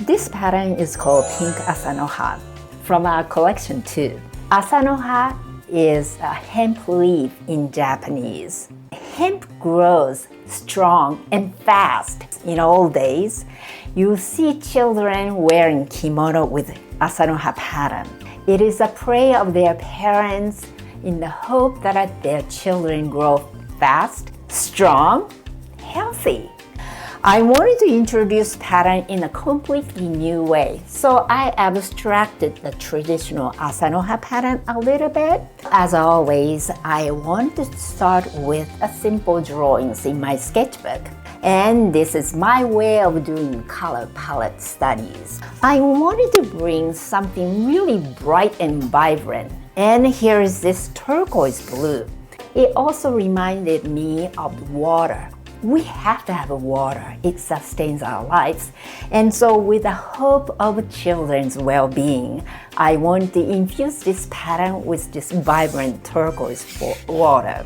This pattern is called Pink Asanoha from our collection too. Asanoha is a hemp leaf in Japanese. Hemp grows strong and fast. In old days, you see children wearing kimono with Asanoha pattern. It is a prayer of their parents in the hope that their children grow fast, strong, healthy. I wanted to introduce pattern in a completely new way, so I abstracted the traditional Asanoha pattern a little bit. As always, I want to start with a simple drawings in my sketchbook. And this is my way of doing color palette studies. I wanted to bring something really bright and vibrant. And here is this turquoise blue. It also reminded me of water. We have to have water. It sustains our lives. And so with the hope of children's well-being, I want to infuse this pattern with this vibrant turquoise water.